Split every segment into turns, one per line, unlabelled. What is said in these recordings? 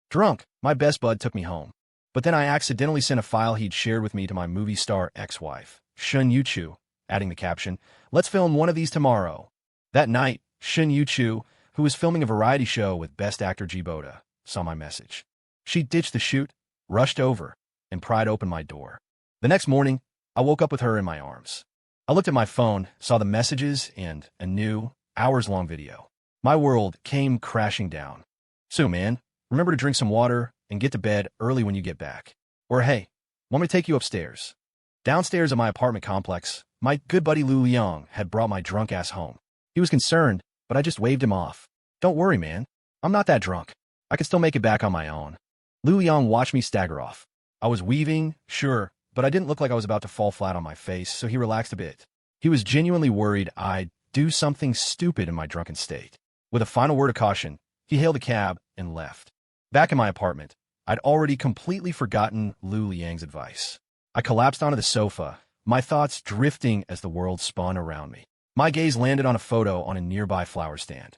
Drunk, my best bud took me home. But then I accidentally sent a file he'd shared with me to my movie star ex-wife, Shen Youchu, adding the caption, "Let's film one of these tomorrow." That night, Shen Youchu, who was filming a variety show with Best Actor Ji Boda, saw my message. She ditched the shoot, rushed over, and pried open my door. The next morning, I woke up with her in my arms. I looked at my phone, saw the messages, and a new, hours-long video. My world came crashing down. "So, man, remember to drink some water and get to bed early when you get back." Or, "Hey, want me to take you upstairs?" Downstairs at my apartment complex, my good buddy Lu Liang had brought my drunk ass home. He was concerned, but I just waved him off. "Don't worry, man. I'm not that drunk. I can still make it back on my own." Lu Liang watched me stagger off. I was weaving, sure, but I didn't look like I was about to fall flat on my face, so he relaxed a bit. He was genuinely worried I'd do something stupid in my drunken state. With a final word of caution, he hailed a cab and left. Back in my apartment, I'd already completely forgotten Lu Liang's advice. I collapsed onto the sofa, my thoughts drifting as the world spun around me. My gaze landed on a photo on a nearby flower stand.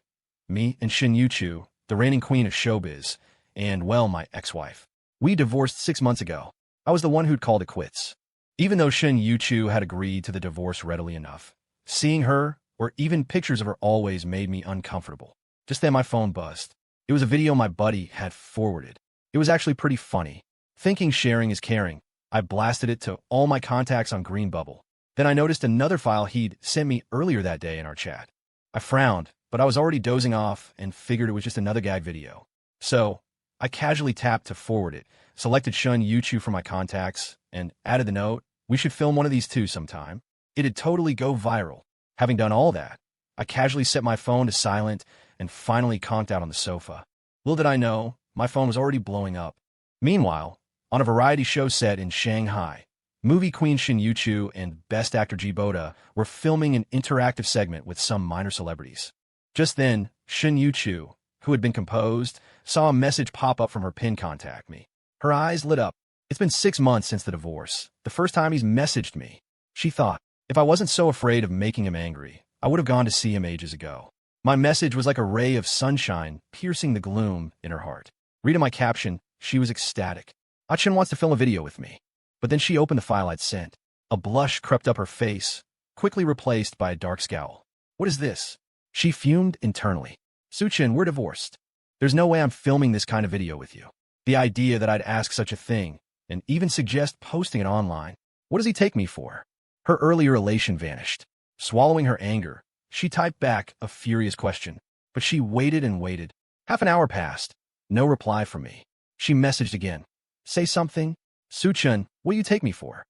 Me and Shen Youchu, the reigning queen of showbiz, and, well, my ex-wife. We divorced 6 months ago. I was the one who'd called it quits. Even though Shen Youchu had agreed to the divorce readily enough, seeing her, or even pictures of her, always made me uncomfortable. Just then my phone buzzed. It was a video my buddy had forwarded. It was actually pretty funny. Thinking sharing is caring, I blasted it to all my contacts on Green Bubble. Then I noticed another file he'd sent me earlier that day in our chat. I frowned, but I was already dozing off and figured it was just another gag video. So, I casually tapped to forward it, selected Shen Youchu from my contacts, and added the note, "We should film one of these too sometime." It'd totally go viral. Having done all that, I casually set my phone to silent and finally conked out on the sofa. Little did I know, my phone was already blowing up. Meanwhile, on a variety show set in Shanghai, movie queen Shen Youchu and Best Actor Ji Boda were filming an interactive segment with some minor celebrities. Just then, Shen Youchu, who had been composed, saw a message pop up from her pinned contact me. Her eyes lit up. It's been 6 months since the divorce, the first time he's messaged me. She thought, if I wasn't so afraid of making him angry, I would have gone to see him ages ago. My message was like a ray of sunshine piercing the gloom in her heart. Reading my caption, she was ecstatic. Achin wants to film a video with me. But then she opened the file I'd sent. A blush crept up her face, quickly replaced by a dark scowl. "What is this?" She fumed internally. "Suchin, we're divorced. There's no way I'm filming this kind of video with you." The idea that I'd ask such a thing, and even suggest posting it online. What does he take me for? Her earlier elation vanished. Swallowing her anger, she typed back a furious question. But she waited and waited. Half an hour passed. No reply from me. She messaged again. "Say something. Suchin, what do you take me for?"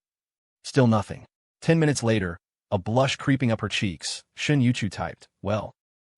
Still nothing. 10 minutes later, a blush creeping up her cheeks, Shen Youchu typed, "Well,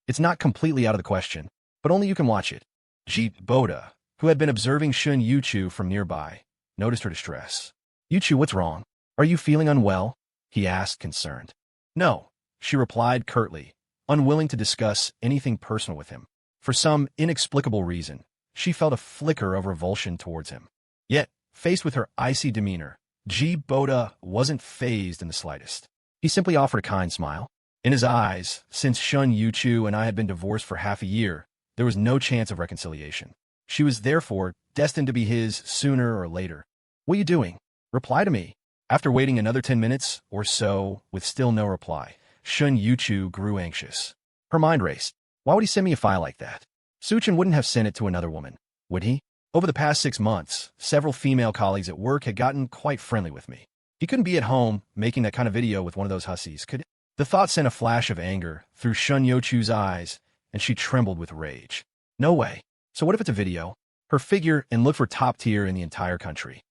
it's not completely out of the question, but only you can watch it." Ji Boda, who had been observing Shen Youchu from nearby, noticed her distress. "Youchu, what's wrong? Are you feeling unwell?" he asked, concerned. "No," she replied curtly, unwilling to discuss anything personal with him. For some inexplicable reason, she felt a flicker of revulsion towards him. Yet, faced with her icy demeanor, Ji Boda wasn't fazed in the slightest. He simply offered a kind smile. In his eyes, since Shen Youchu and I had been divorced for half a year, there was no chance of reconciliation. She was therefore destined to be his sooner or later. "What are you doing? Reply to me." After waiting another 10 minutes or so with still no reply, Shen Youchu grew anxious. Her mind raced. Why would he send me a file like that? Suchin wouldn't have sent it to another woman, would he? Over the past 6 months, several female colleagues at work had gotten quite friendly with me. He couldn't be at home making that kind of video with one of those hussies, could he? The thought sent a flash of anger through Shen Youchu's eyes, and she trembled with rage. No way. So what if it's a video? Her figure and look for top tier in the entire country.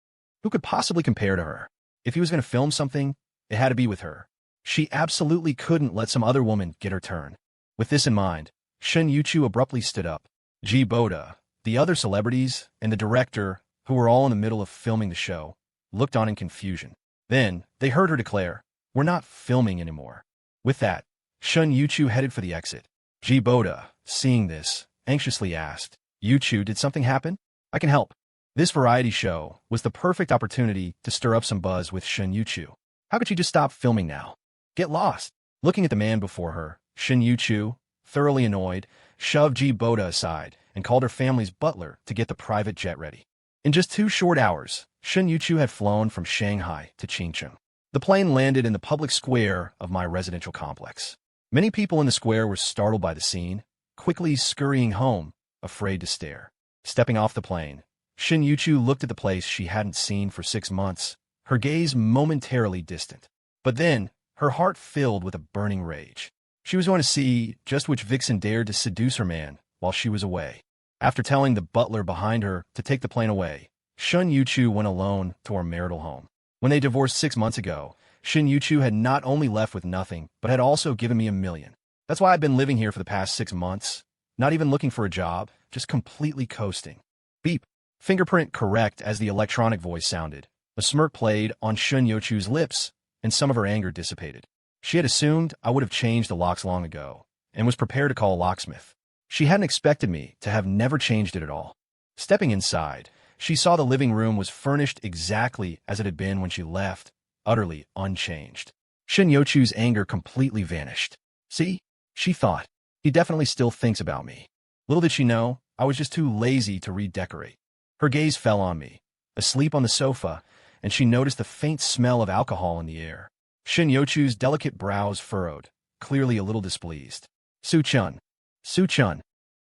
Who could possibly compare to her? If he was going to film something, it had to be with her. She absolutely couldn't let some other woman get her turn. With this in mind, Shen Youchu abruptly stood up. Ji Boda, the other celebrities, and the director, who were all in the middle of filming the show, looked on in confusion. Then, they heard her declare, "We're not filming anymore." With that, Shen Youchu headed for the exit. Ji Boda, seeing this, anxiously asked, "Youchu, did something happen? I can help." This variety show was the perfect opportunity to stir up some buzz with Shen Youchu. How could she just stop filming now? Get lost. Looking at the man before her, Shen Youchu, thoroughly annoyed, shoved Ji Boda aside and called her family's butler to get the private jet ready. In just 2 short hours, Shen Youchu had flown from Shanghai to Chongqing. The plane landed in the public square of my residential complex. Many people in the square were startled by the scene, quickly scurrying home, afraid to stare. Stepping off the plane, Shen Youchu looked at the place she hadn't seen for 6 months, her gaze momentarily distant. But then, her heart filled with a burning rage. She was going to see just which vixen dared to seduce her man while she was away. After telling the butler behind her to take the plane away, Shen Youchu went alone to her marital home. When they divorced 6 months ago, Shen Youchu had not only left with nothing, but had also given me $1 million. That's why I've been living here for the past 6 months, not even looking for a job, just completely coasting. Beep. Fingerprint correct as the electronic voice sounded. A smirk played on Shen Youchu's lips, and some of her anger dissipated. She had assumed I would have changed the locks long ago, and was prepared to call a locksmith. She hadn't expected me to have never changed it at all. Stepping inside, she saw the living room was furnished exactly as it had been when she left, utterly unchanged. Shen Youchu's anger completely vanished. See? She thought. He definitely still thinks about me. Little did she know, I was just too lazy to redecorate. Her gaze fell on me, asleep on the sofa, and she noticed the faint smell of alcohol in the air. Shen Youchu's delicate brows furrowed, clearly a little displeased. Su-chun. Su-chun.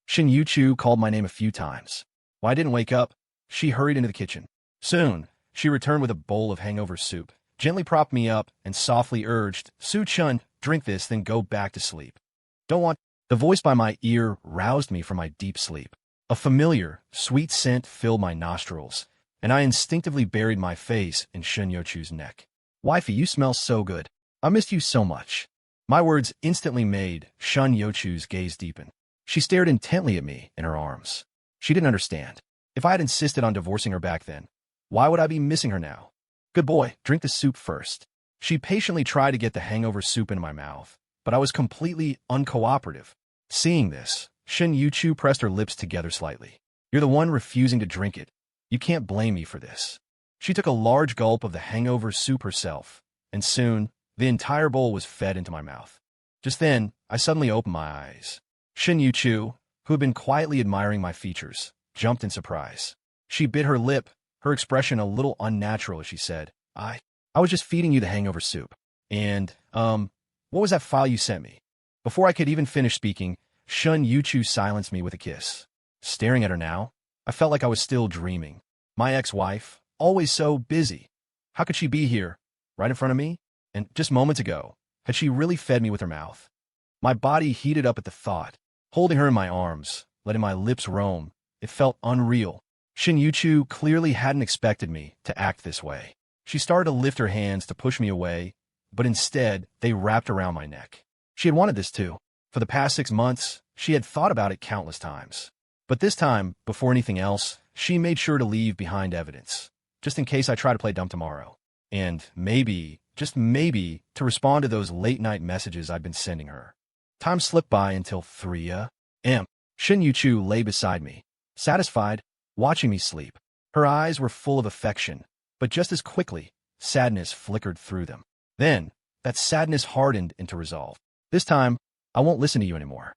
Shen Youchu called my name a few times. When I didn't wake up, she hurried into the kitchen. Soon, she returned with a bowl of hangover soup, gently propped me up, and softly urged, Su-chun, drink this, then go back to sleep. Don't want... The voice by my ear roused me from my deep sleep. A familiar, sweet scent filled my nostrils, and I instinctively buried my face in Shen Youchu's neck. Wifey, you smell so good. I missed you so much. My words instantly made Shen Youchu's gaze deepen. She stared intently at me in her arms. She didn't understand. If I had insisted on divorcing her back then, why would I be missing her now? Good boy, drink the soup first. She patiently tried to get the hangover soup into my mouth, but I was completely uncooperative. Seeing this, Shen Youchu pressed her lips together slightly. You're the one refusing to drink it. You can't blame me for this. She took a large gulp of the hangover soup herself, and soon, the entire bowl was fed into my mouth. Just then, I suddenly opened my eyes. Shen Youchu, who had been quietly admiring my features, jumped in surprise. She bit her lip, her expression a little unnatural as she said, I was just feeding you the hangover soup. And, what was that file you sent me? Before I could even finish speaking, Shen Youchu silenced me with a kiss. Staring at her now, I felt like I was still dreaming. My ex-wife, always so busy. How could she be here, right in front of me? And just moments ago, had she really fed me with her mouth? My body heated up at the thought. Holding her in my arms, letting my lips roam, it felt unreal. Shen Youchu clearly hadn't expected me to act this way. She started to lift her hands to push me away, but instead, they wrapped around my neck. She had wanted this too. For the past 6 months, she had thought about it countless times. But this time, before anything else, she made sure to leave behind evidence, just in case I try to play dumb tomorrow. And maybe, just maybe, to respond to those late-night messages I'd been sending her. Time slipped by until 3 a.m. Shen Youchu lay beside me, satisfied, watching me sleep. Her eyes were full of affection, but just as quickly, sadness flickered through them. Then, that sadness hardened into resolve. This time, I won't listen to you anymore.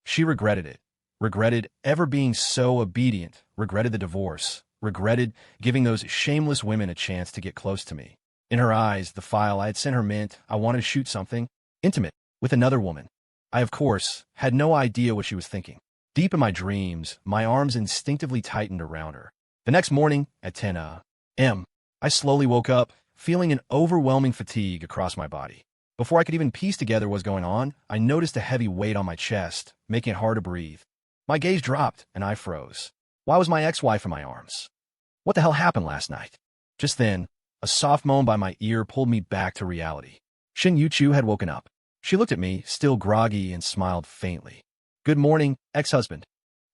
She regretted it, regretted ever being so obedient, regretted the divorce, regretted giving those shameless women a chance to get close to me. In her eyes, the file I had sent her meant I wanted to shoot something intimate with another woman. I, of course, had no idea what she was thinking. Deep in my dreams, my arms instinctively tightened around her. The next morning, at 10 a.m., I slowly woke up, feeling an overwhelming fatigue across my body. Before I could even piece together what was going on, I noticed a heavy weight on my chest, making it hard to breathe. My gaze dropped, and I froze. Why was my ex-wife in my arms? What the hell happened last night? Just then, a soft moan by my ear pulled me back to reality. Shen Youchu had woken up. She looked at me, still groggy, and smiled faintly. Good morning, ex-husband.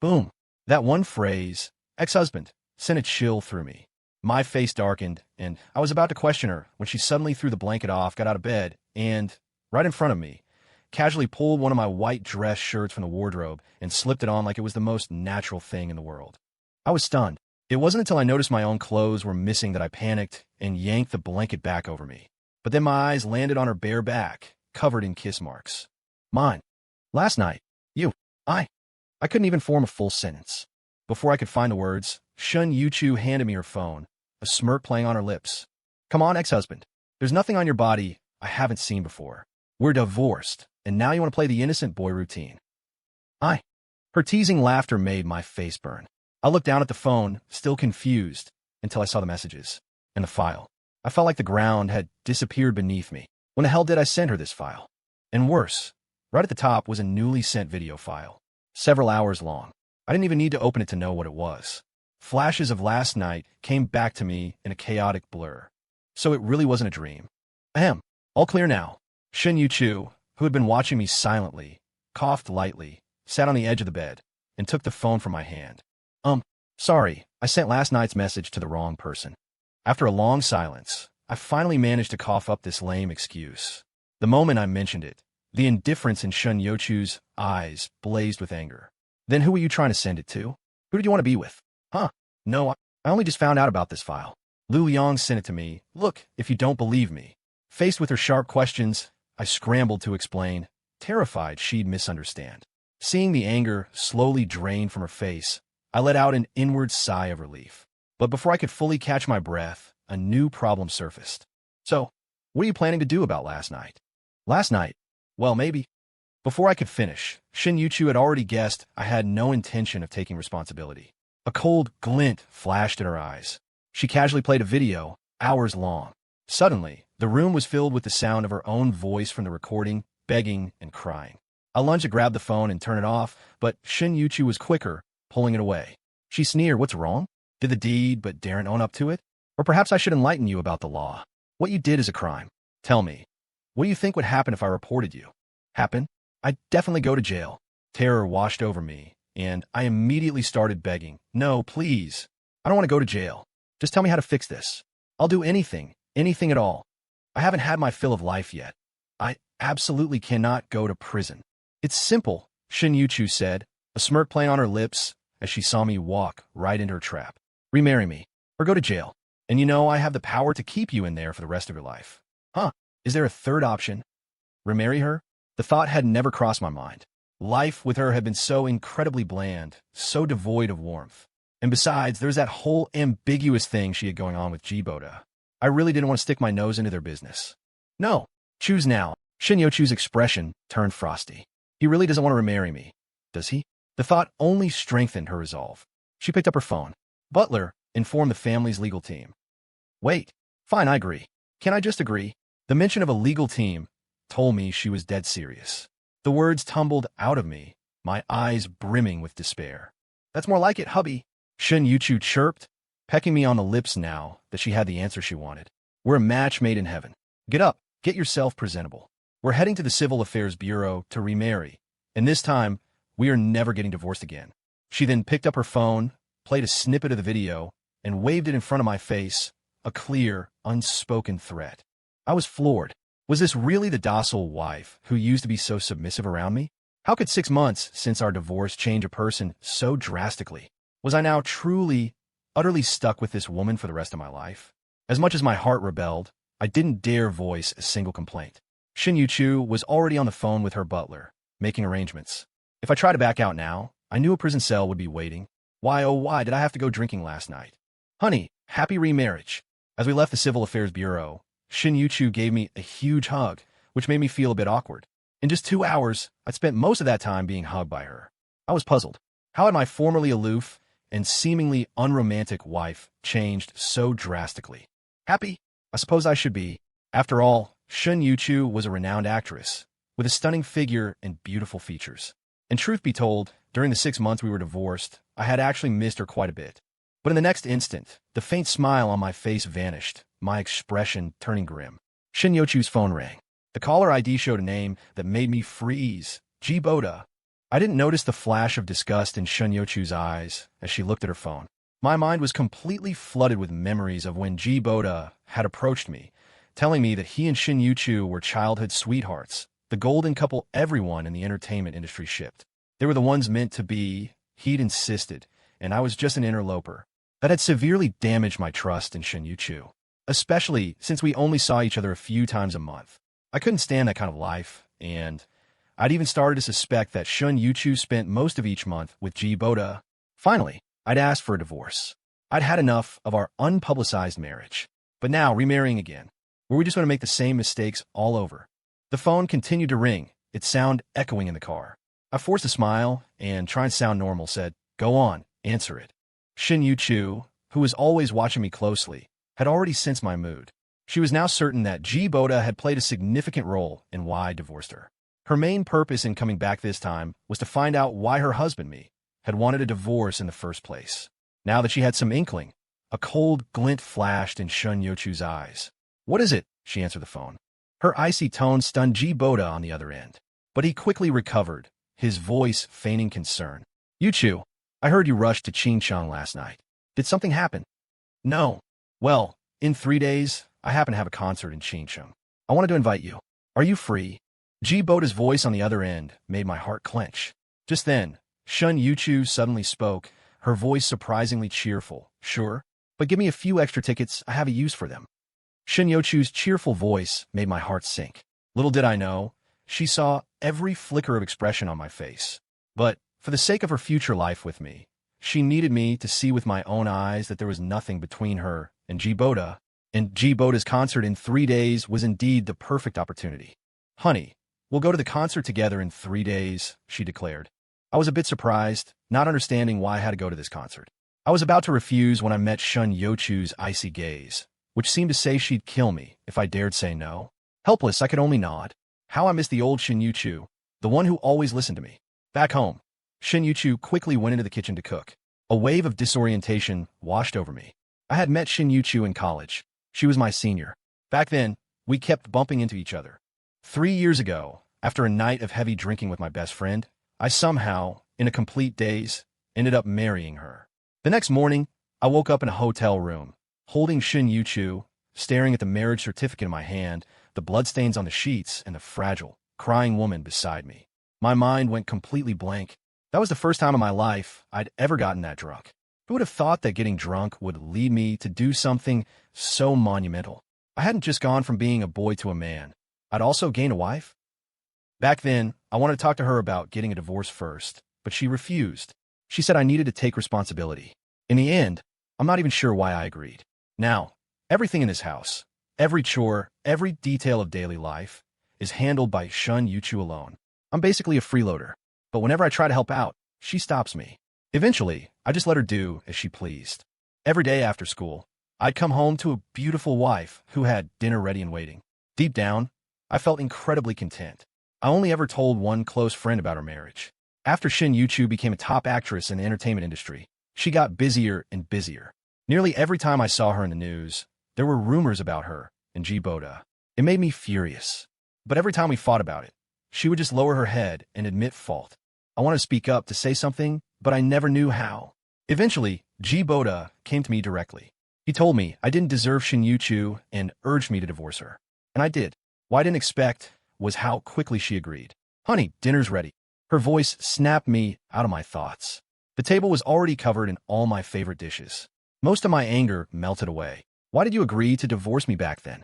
Boom. That one phrase, ex-husband, sent a chill through me. My face darkened, and I was about to question her when she suddenly threw the blanket off, got out of bed, and, right in front of me, casually pulled one of my white dress shirts from the wardrobe and slipped it on like it was the most natural thing in the world. I was stunned. It wasn't until I noticed my own clothes were missing that I panicked and yanked the blanket back over me. But then my eyes landed on her bare back, covered in kiss marks. Mine. Last night. I I couldn't even form a full sentence. Before I could find the words, Shen Youchu handed me her phone, a smirk playing on her lips. Come on, ex-husband. There's nothing on your body I haven't seen before. We're divorced, and now you want to play the innocent boy routine. Her teasing laughter made my face burn. I looked down at the phone, still confused, until I saw the messages and the file. I felt like the ground had disappeared beneath me. When the hell did I send her this file? And worse, right at the top was a newly sent video file, several hours long. I didn't even need to open it to know what it was. Flashes of last night came back to me in a chaotic blur. So it really wasn't a dream. Ahem, all clear now. Shen Youchu, who had been watching me silently, coughed lightly, sat on the edge of the bed, and took the phone from my hand. Sorry, I sent last night's message to the wrong person. After a long silence, I finally managed to cough up this lame excuse. The moment I mentioned it, the indifference in Shen Youchu's eyes blazed with anger. Then who were you trying to send it to? Who did you want to be with? No, I only just found out about this file. Lu Yang sent it to me. Look, if you don't believe me. Faced with her sharp questions, I scrambled to explain, terrified she'd misunderstand. Seeing the anger slowly drain from her face, I let out an inward sigh of relief. But before I could fully catch my breath, a new problem surfaced. So, what are you planning to do about last night? Last night? Well, maybe. Before I could finish, Shen Youchu had already guessed I had no intention of taking responsibility. A cold glint flashed in her eyes. She casually played a video, hours long. Suddenly, the room was filled with the sound of her own voice from the recording, begging and crying. I lunged to grab the phone and turn it off, but Shen Youchu was quicker, pulling it away. She sneered, "What's wrong? Did the deed but daren't own up to it? Or perhaps I should enlighten you about the law. What you did is a crime. Tell me, what do you think would happen if I reported you?" Happen? I'd definitely go to jail. Terror washed over me, and I immediately started begging. No, please. I don't want to go to jail. Just tell me how to fix this. I'll do anything at all. I haven't had my fill of life yet. I absolutely cannot go to prison. It's simple, Shen Youchu said, a smirk playing on her lips as she saw me walk right into her trap. Remarry me, or go to jail. And you know I have the power to keep you in there for the rest of your life. Is there a third option? Remarry her? The thought had never crossed my mind. Life with her had been so incredibly bland, so devoid of warmth. And besides, there's that whole ambiguous thing she had going on with Ji Boda. I really didn't want to stick my nose into their business. No, choose now. Shen Youchu's expression turned frosty. He really doesn't want to remarry me, does he? The thought only strengthened her resolve. She picked up her phone. Butler informed the family's legal team. Wait, fine, I agree. Can I just agree? The mention of a legal team told me she was dead serious. The words tumbled out of me, my eyes brimming with despair. That's more like it, hubby, Shen Youchu chirped, pecking me on the lips now that she had the answer she wanted. We're a match made in heaven. Get up, get yourself presentable. We're heading to the Civil Affairs Bureau to remarry, and this time, we are never getting divorced again. She then picked up her phone, played a snippet of the video, and waved it in front of my face, a clear, unspoken threat. I was floored. Was this really the docile wife who used to be so submissive around me? How could 6 months since our divorce change a person so drastically? Was I now truly, utterly stuck with this woman for the rest of my life? As much as my heart rebelled, I didn't dare voice a single complaint. Shen Youchu was already on the phone with her butler, making arrangements. If I tried to back out now, I knew a prison cell would be waiting. Why, oh why did I have to go drinking last night? Honey, happy remarriage. As we left the Civil Affairs Bureau, Shen Youchu gave me a huge hug, which made me feel a bit awkward. In just 2 hours, I'd spent most of that time being hugged by her. I was puzzled. How had my formerly aloof and seemingly unromantic wife changed so drastically? Happy? I suppose I should be. After all, Shen Youchu was a renowned actress, with a stunning figure and beautiful features. And truth be told, during the 6 months we were divorced, I had actually missed her quite a bit. But in the next instant, the faint smile on my face vanished, my expression turning grim. Shen Youchu's phone rang. The caller ID showed a name that made me freeze. Ji Boda. I didn't notice the flash of disgust in Shen Youchu's eyes as she looked at her phone. My mind was completely flooded with memories of when Ji Boda had approached me, telling me that he and Shen Youchu were childhood sweethearts, the golden couple everyone in the entertainment industry shipped. They were the ones meant to be, he'd insisted, and I was just an interloper. That had severely damaged my trust in Shen Youchu, especially since we only saw each other a few times a month. I couldn't stand that kind of life, and I'd even started to suspect that Shen Youchu spent most of each month with Ji Boda. Finally, I'd asked for a divorce. I'd had enough of our unpublicized marriage. But now, remarrying again. Were we just going to make the same mistakes all over? The phone continued to ring, its sound echoing in the car. I forced a smile and, trying to sound normal, said, "Go on, answer it." Shen Youchu, who was always watching me closely, had already sensed my mood. She was now certain that Ji Boda had played a significant role in why I divorced her. Her main purpose in coming back this time was to find out why her husband, me, had wanted a divorce in the first place. Now that she had some inkling, a cold glint flashed in Shen Youchu's eyes. "What is it?" she answered the phone. Her icy tone stunned Ji Boda on the other end. But he quickly recovered, his voice feigning concern. "Youchu, I heard you rushed to Qingcheng last night. Did something happen?" "No. Well, in 3 days, I happen to have a concert in Qingcheng. I wanted to invite you. Are you free?" Ji Boda's voice on the other end made my heart clench. Just then, Shen Youchu suddenly spoke, her voice surprisingly cheerful. "Sure, but give me a few extra tickets. I have a use for them." Shen Youchu's cheerful voice made my heart sink. Little did I know, she saw every flicker of expression on my face. But, for the sake of her future life with me, she needed me to see with my own eyes that there was nothing between her and Ji Boda, and Ji Boda's concert in 3 days was indeed the perfect opportunity. "Honey, we'll go to the concert together in 3 days," she declared. I was a bit surprised, not understanding why I had to go to this concert. I was about to refuse when I met Shen Youchu's icy gaze, which seemed to say she'd kill me if I dared say no. Helpless, I could only nod. How I missed the old Shen Youchu, the one who always listened to me. Back home, Shen Youchu quickly went into the kitchen to cook. A wave of disorientation washed over me. I had met Shen Youchu in college. She was my senior. Back then, we kept bumping into each other. 3 years ago, after a night of heavy drinking with my best friend, I somehow, in a complete daze, ended up marrying her. The next morning, I woke up in a hotel room, holding Shen Youchu, staring at the marriage certificate in my hand, the bloodstains on the sheets, and the fragile, crying woman beside me. My mind went completely blank. That was the first time in my life I'd ever gotten that drunk. Who would have thought that getting drunk would lead me to do something so monumental? I hadn't just gone from being a boy to a man. I'd also gained a wife. Back then, I wanted to talk to her about getting a divorce first, but she refused. She said I needed to take responsibility. In the end, I'm not even sure why I agreed. Now, everything in this house, every chore, every detail of daily life, is handled by Shen Youchu alone. I'm basically a freeloader, but whenever I try to help out, she stops me. Eventually, I just let her do as she pleased. Every day after school, I'd come home to a beautiful wife who had dinner ready and waiting. Deep down, I felt incredibly content. I only ever told one close friend about our marriage. After Shen Youchu became a top actress in the entertainment industry, she got busier and busier. Nearly every time I saw her in the news, there were rumors about her and Ji Boda. It made me furious. But every time we fought about it, she would just lower her head and admit fault. I wanted to speak up to say something, but I never knew how. Eventually, Ji Boda came to me directly. He told me I didn't deserve Shen Youchu and urged me to divorce her. And I did. What I didn't expect was how quickly she agreed. "Honey, dinner's ready." Her voice snapped me out of my thoughts. The table was already covered in all my favorite dishes. Most of my anger melted away. "Why did you agree to divorce me back then?"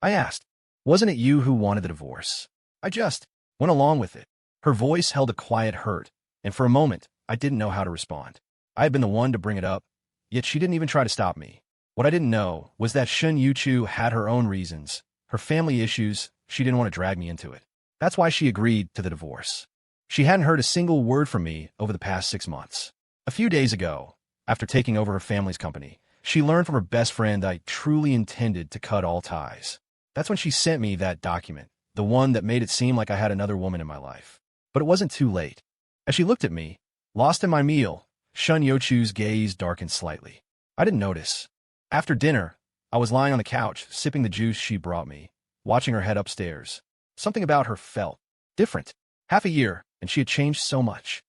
I asked. "Wasn't it you who wanted the divorce?" "I just went along with it." Her voice held a quiet hurt, and for a moment, I didn't know how to respond. I had been the one to bring it up, yet she didn't even try to stop me. What I didn't know was that Shen Youchu had her own reasons, her family issues. She didn't want to drag me into it. That's why she agreed to the divorce. She hadn't heard a single word from me over the past 6 months. A few days ago, after taking over her family's company, she learned from her best friend I truly intended to cut all ties. That's when she sent me that document, the one that made it seem like I had another woman in my life. But it wasn't too late. As she looked at me, lost in my meal, Shen Youchu's gaze darkened slightly. I didn't notice. After dinner, I was lying on the couch, sipping the juice she brought me, watching her head upstairs. Something about her felt different. Half a year, and she had changed so much.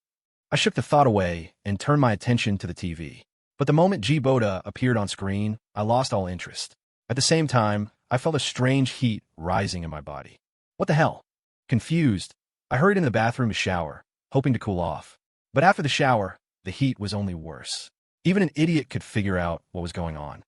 I shook the thought away and turned my attention to the TV. But the moment Ji Boda appeared on screen, I lost all interest. At the same time, I felt a strange heat rising in my body. What the hell? Confused, I hurried into the bathroom to shower, hoping to cool off. But after the shower, the heat was only worse. Even an idiot could figure out what was going on.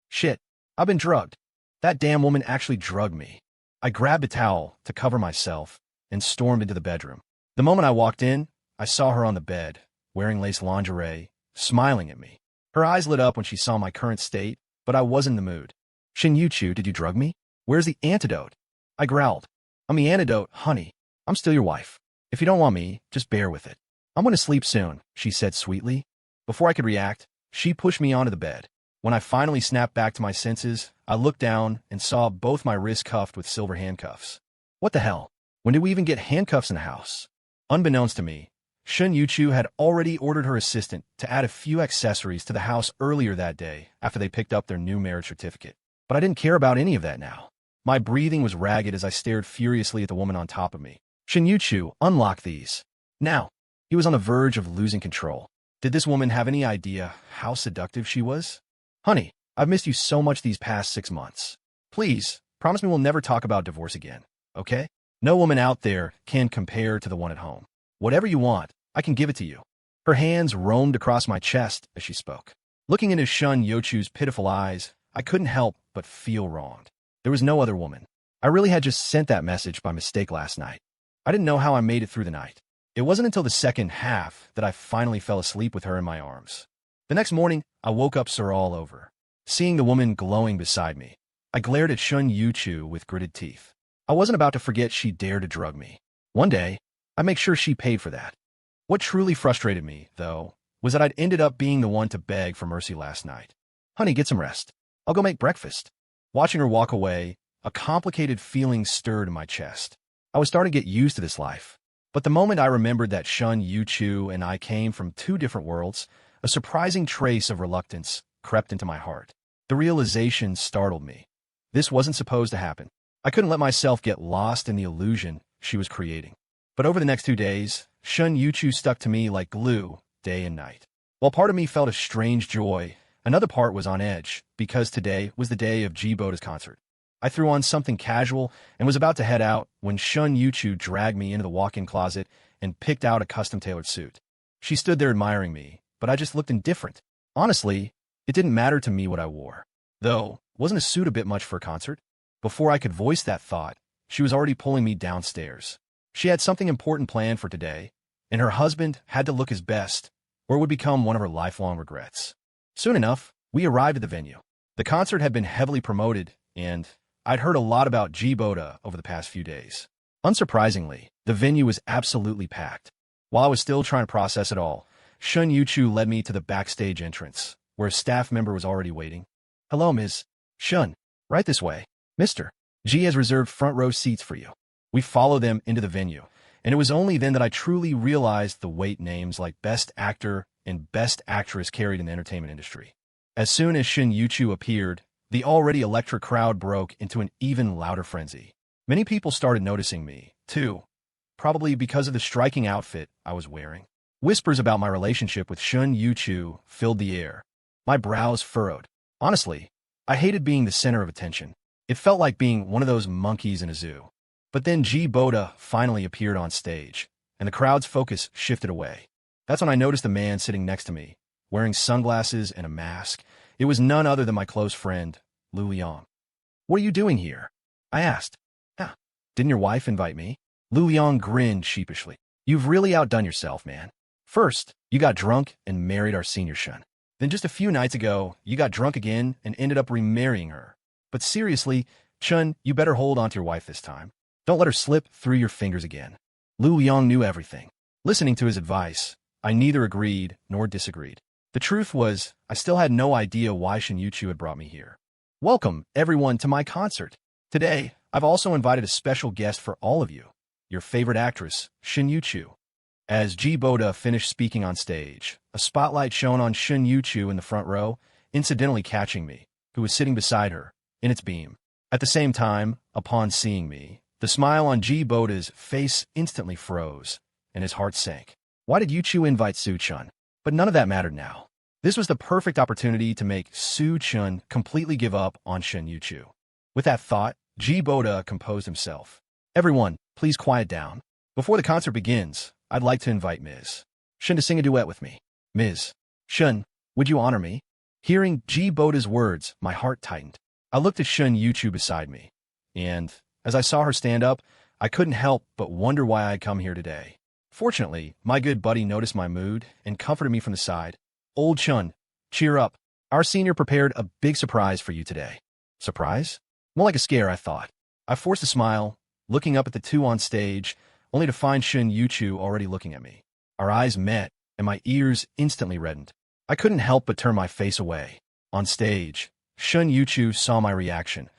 Shit, I've been drugged. That damn woman actually drugged me. I grabbed a towel to cover myself and stormed into the bedroom. The moment I walked in, I saw her on the bed, wearing lace lingerie, smiling at me. Her eyes lit up when she saw my current state, but I wasn't in the mood. Shen Youchu, did you drug me? Where's the antidote? I growled. I'm the antidote, honey. I'm still your wife. If you don't want me, just bear with it. I'm going to sleep soon, she said sweetly. Before I could react, she pushed me onto the bed. When I finally snapped back to my senses, I looked down and saw both my wrists cuffed with silver handcuffs. What the hell? When did we even get handcuffs in the house? Unbeknownst to me, Shen Youchu had already ordered her assistant to add a few accessories to the house earlier that day after they picked up their new marriage certificate. But I didn't care about any of that now. My breathing was ragged as I stared furiously at the woman on top of me. Shen Youchu, unlock these. Now. He was on the verge of losing control. Did this woman have any idea how seductive she was? Honey, I've missed you so much these past 6 months. Please, promise me we'll never talk about divorce again, okay? No woman out there can compare to the one at home. Whatever you want, I can give it to you. Her hands roamed across my chest as she spoke. Looking into Shen Youchu's pitiful eyes, I couldn't help but feel wronged. There was no other woman. I really had just sent that message by mistake last night. I didn't know how I made it through the night. It wasn't until the second half that I finally fell asleep with her in my arms. The next morning, I woke up sore all over. Seeing the woman glowing beside me, I glared at Shen Youchu with gritted teeth. I wasn't about to forget she dared to drug me. One day, I'd make sure she paid for that. What truly frustrated me, though, was that I'd ended up being the one to beg for mercy last night. Honey, get some rest. I'll go make breakfast. Watching her walk away, a complicated feeling stirred in my chest. I was starting to get used to this life. But the moment I remembered that Shen Youchu and I came from 2 different worlds, a surprising trace of reluctance crept into my heart. The realization startled me. This wasn't supposed to happen. I couldn't let myself get lost in the illusion she was creating. But over the next 2 days, Shen Youchu stuck to me like glue, day and night. While part of me felt a strange joy, another part was on edge, because today was the day of Ji Boda's concert. I threw on something casual and was about to head out when Shen Youchu dragged me into the walk-in closet and picked out a custom-tailored suit. She stood there admiring me, but I just looked indifferent. Honestly, it didn't matter to me what I wore. Though, wasn't a suit a bit much for a concert? Before I could voice that thought, she was already pulling me downstairs. She had something important planned for today, and her husband had to look his best, or it would become one of her lifelong regrets. Soon enough, we arrived at the venue. The concert had been heavily promoted, and I'd heard a lot about Ji Boda over the past few days. Unsurprisingly, the venue was absolutely packed. While I was still trying to process it all, Shen Youchu led me to the backstage entrance, where a staff member was already waiting. Hello, Ms. Shen. Right this way. Mr. Ji has reserved front row seats for you. We followed them into the venue, and it was only then that I truly realized the weight names like Best Actor and Best Actress carried in the entertainment industry. As soon as Shen Youchu appeared, the already electric crowd broke into an even louder frenzy. Many people started noticing me, too, probably because of the striking outfit I was wearing. Whispers about my relationship with Shen Youchu filled the air. My brows furrowed. Honestly, I hated being the center of attention. It felt like being one of those monkeys in a zoo. But then Ji Boda finally appeared on stage, and the crowd's focus shifted away. That's when I noticed a man sitting next to me, wearing sunglasses and a mask. It was none other than my close friend, Lu Liang. What are you doing here? I asked. Didn't your wife invite me? Lu Liang grinned sheepishly. You've really outdone yourself, man. First, you got drunk and married our senior Shen. Then just a few nights ago, you got drunk again and ended up remarrying her. But seriously, Shen, you better hold on to your wife this time. Don't let her slip through your fingers again. Lu Liang knew everything. Listening to his advice, I neither agreed nor disagreed. The truth was, I still had no idea why Shen Youchu had brought me here. Welcome, everyone, to my concert. Today, I've also invited a special guest for all of you, your favorite actress, Shen Youchu. As Ji Boda finished speaking on stage, a spotlight shone on Shen Youchu in the front row, incidentally catching me, who was sitting beside her, in its beam. At the same time, upon seeing me, the smile on Ji Boda's face instantly froze, and his heart sank. Why did Youchu invite Su Chun? But none of that mattered now. This was the perfect opportunity to make Su Chun completely give up on Shen Youchu. With that thought, Ji Boda composed himself. Everyone, please quiet down. Before the concert begins, I'd like to invite Ms. Shen to sing a duet with me. Ms. Shen, would you honor me? Hearing Ji Boda's words, my heart tightened. I looked at Shen Youchu beside me, and as I saw her stand up, I couldn't help but wonder why I'd come here today. Fortunately, my good buddy noticed my mood and comforted me from the side. Old Chun, cheer up. Our senior prepared a big surprise for you today. Surprise? More like a scare, I thought. I forced a smile, looking up at the two on stage, only to find Shen Youchu already looking at me. Our eyes met, and my ears instantly reddened. I couldn't help but turn my face away. On stage, Shen Youchu saw my reaction,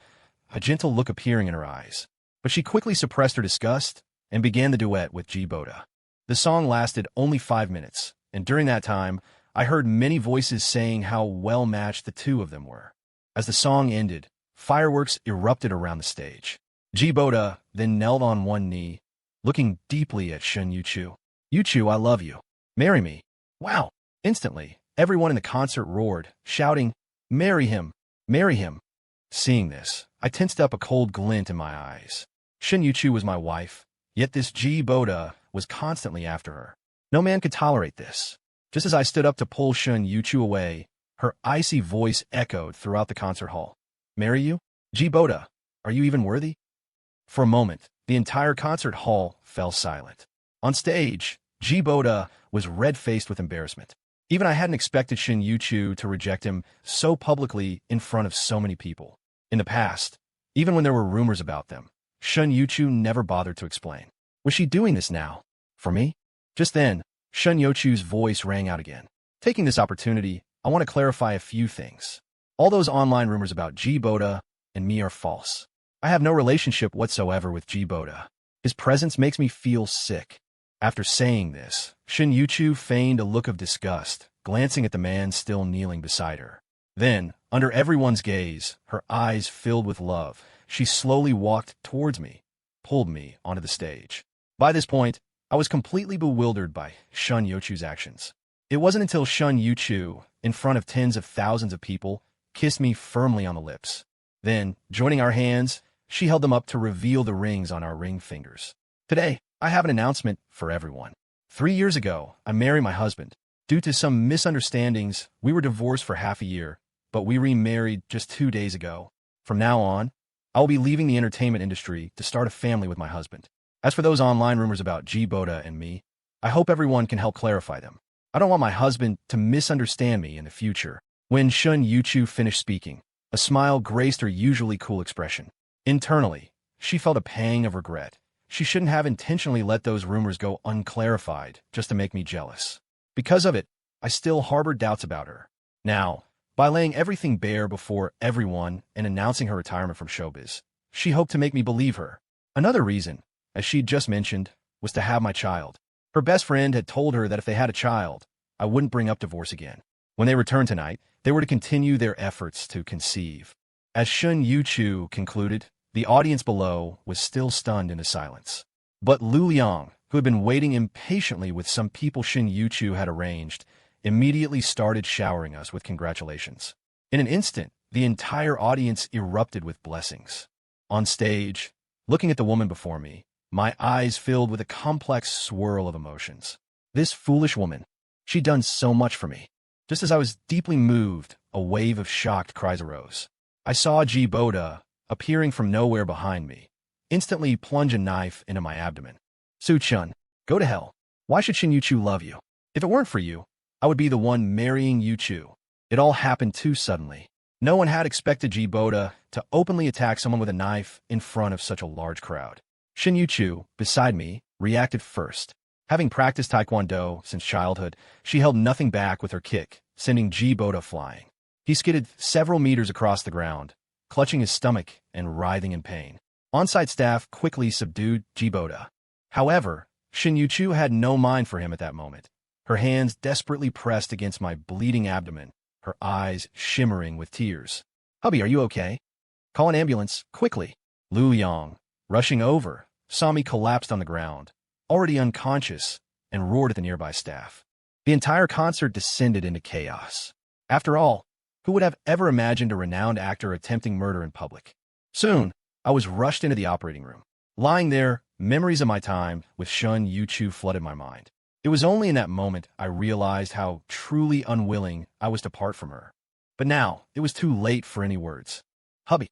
a gentle look appearing in her eyes. But she quickly suppressed her disgust and began the duet with Ji Boda. The song lasted only 5 minutes, and during that time, I heard many voices saying how well-matched the two of them were. As the song ended, fireworks erupted around the stage. Ji Boda then knelt on one knee, looking deeply at Shen Youchu. Youchu, I love you. Marry me. Wow. Instantly, everyone in the concert roared, shouting, marry him, marry him. Seeing this, I tensed up a cold glint in my eyes. Shen Youchu was my wife, yet this Ji Boda was constantly after her. No man could tolerate this. Just as I stood up to pull Shen Youchu away, her icy voice echoed throughout the concert hall. Marry you? Ji Boda, are you even worthy? For a moment, the entire concert hall fell silent. On stage, Ji Boda was red-faced with embarrassment. Even I hadn't expected Shen Youchu to reject him so publicly in front of so many people. In the past, even when there were rumors about them, Shen Youchu never bothered to explain. Was she doing this now? For me? Just then, Shen Youchu's voice rang out again. Taking this opportunity, I want to clarify a few things. All those online rumors about Ji Boda and me are false. I have no relationship whatsoever with Ji Boda. His presence makes me feel sick. After saying this, Shen Youchu feigned a look of disgust, glancing at the man still kneeling beside her. Then, under everyone's gaze, her eyes filled with love, she slowly walked towards me, pulled me onto the stage. By this point, I was completely bewildered by Shen Youchu's actions. It wasn't until Shen Youchu, in front of tens of thousands of people, kissed me firmly on the lips. Then, joining our hands, she held them up to reveal the rings on our ring fingers. Today, I have an announcement for everyone. 3 years ago, I married my husband. Due to some misunderstandings, we were divorced for half a year, but we remarried just 2 days ago. From now on, I will be leaving the entertainment industry to start a family with my husband. As for those online rumors about Ji Boda and me, I hope everyone can help clarify them. I don't want my husband to misunderstand me in the future. When Shen Youchu finished speaking, a smile graced her usually cool expression. Internally, she felt a pang of regret. She shouldn't have intentionally let those rumors go unclarified just to make me jealous. Because of it, I still harbored doubts about her. Now, by laying everything bare before everyone and announcing her retirement from showbiz, she hoped to make me believe her. Another reason, as she'd just mentioned, was to have my child. Her best friend had told her that if they had a child, I wouldn't bring up divorce again. When they returned tonight, they were to continue their efforts to conceive. As Shen Youchu concluded, the audience below was still stunned into silence. But Lu Liang, who had been waiting impatiently with some people Shen Youchu had arranged, immediately started showering us with congratulations. In an instant, the entire audience erupted with blessings. On stage, looking at the woman before me, my eyes filled with a complex swirl of emotions. This foolish woman, she'd done so much for me. Just as I was deeply moved, a wave of shocked cries arose. I saw Ji Boda appearing from nowhere behind me, instantly plunge a knife into my abdomen. Su-chun, go to hell. Why should Shen Youchu love you? If it weren't for you, I would be the one marrying Youchu. It all happened too suddenly. No one had expected Ji Boda to openly attack someone with a knife in front of such a large crowd. Shen Youchu, beside me, reacted first. Having practiced Taekwondo since childhood, she held nothing back with her kick, sending Ji Boda flying. He skidded several meters across the ground, clutching his stomach and writhing in pain. On-site staff quickly subdued Ji Boda. However, Shen Youchu had no mind for him at that moment. Her hands desperately pressed against my bleeding abdomen, her eyes shimmering with tears. Hubby, are you okay? Call an ambulance, quickly. Lu Yang, rushing over, saw me collapsed on the ground, already unconscious, and roared at the nearby staff. The entire concert descended into chaos. After all, who would have ever imagined a renowned actor attempting murder in public? Soon, I was rushed into the operating room. Lying there, memories of my time with Shen Youchu flooded my mind. It was only in that moment I realized how truly unwilling I was to part from her. But now, it was too late for any words. Hubby,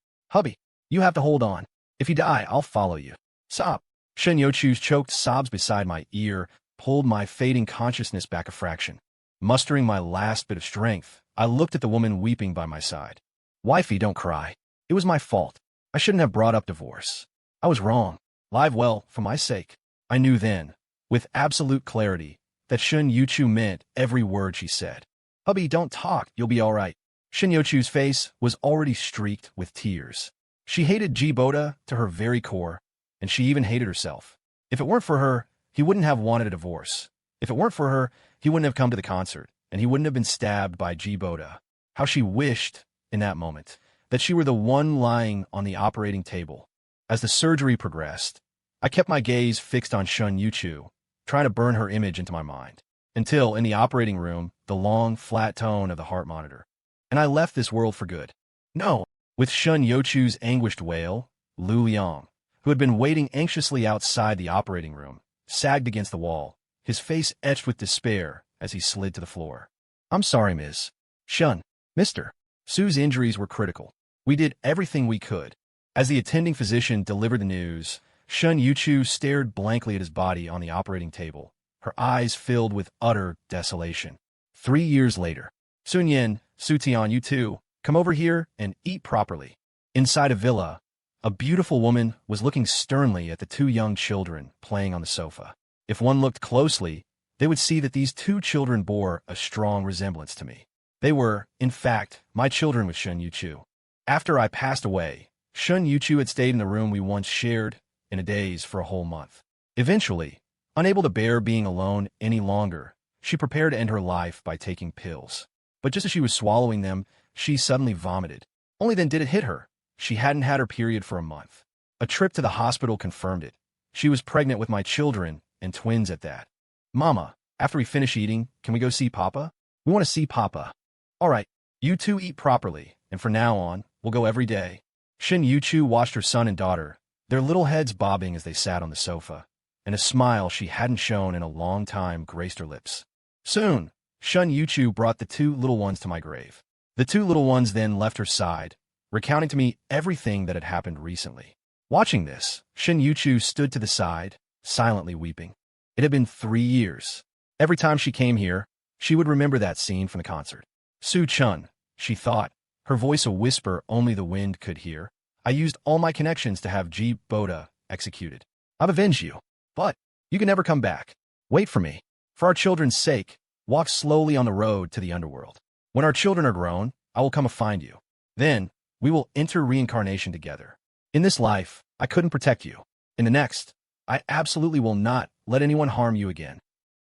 you have to hold on. If you die, I'll follow you. Stop. Shen Youchu's choked sobs beside my ear pulled my fading consciousness back a fraction. Mustering my last bit of strength, I looked at the woman weeping by my side. Wifey, don't cry. It was my fault. I shouldn't have brought up divorce. I was wrong. Live well, for my sake. I knew then, with absolute clarity, that Shen Youchu meant every word she said. Hubby, don't talk, you'll be all right. Shen Youchu's face was already streaked with tears. She hated Ji Boda to her very core, and she even hated herself. If it weren't for her, he wouldn't have wanted a divorce. If it weren't for her, he wouldn't have come to the concert, and he wouldn't have been stabbed by Ji Boda. How she wished, in that moment, that she were the one lying on the operating table. As the surgery progressed, I kept my gaze fixed on Shen Youchu, trying to burn her image into my mind, until, in the operating room, the long, flat tone of the heart monitor. And I left this world for good. No, with Shen Youchu's anguished wail, Lu Liang, who had been waiting anxiously outside the operating room, sagged against the wall, his face etched with despair as he slid to the floor. I'm sorry, Ms. Shen. Mr. Su's injuries were critical. We did everything we could. As the attending physician delivered the news, Shen Youchu stared blankly at his body on the operating table, her eyes filled with utter desolation. 3 years later, Sun Yin, Su Tian, you two, come over here and eat properly. Inside a villa, a beautiful woman was looking sternly at the 2 young children playing on the sofa. If one looked closely, they would see that these 2 children bore a strong resemblance to me. They were, in fact, my children with Shen Youchu. After I passed away, Shen Youchu had stayed in the room we once shared in a daze for a whole month. Eventually, unable to bear being alone any longer, she prepared to end her life by taking pills. But just as she was swallowing them, she suddenly vomited. Only then did it hit her. She hadn't had her period for a month. A trip to the hospital confirmed it. She was pregnant with my children, and twins at that. Mama, after we finish eating, can we go see Papa? We want to see Papa. All right, you two eat properly, and from now on, we'll go every day. Shen Youchu watched her son and daughter, their little heads bobbing as they sat on the sofa, and a smile she hadn't shown in a long time graced her lips. Soon, Shen Youchu brought the 2 little ones to my grave. The 2 little ones then left her side, recounting to me everything that had happened recently. Watching this, Shen Youchu stood to the side, silently weeping. It had been 3 years. Every time she came here, she would remember that scene from the concert. Su Chun, she thought, her voice a whisper only the wind could hear. I used all my connections to have Ji Boda executed. I've avenged you, but you can never come back. Wait for me. For our children's sake, walk slowly on the road to the underworld. When our children are grown, I will come and find you. Then, we will enter reincarnation together. In this life, I couldn't protect you. In the next, I absolutely will not let anyone harm you again.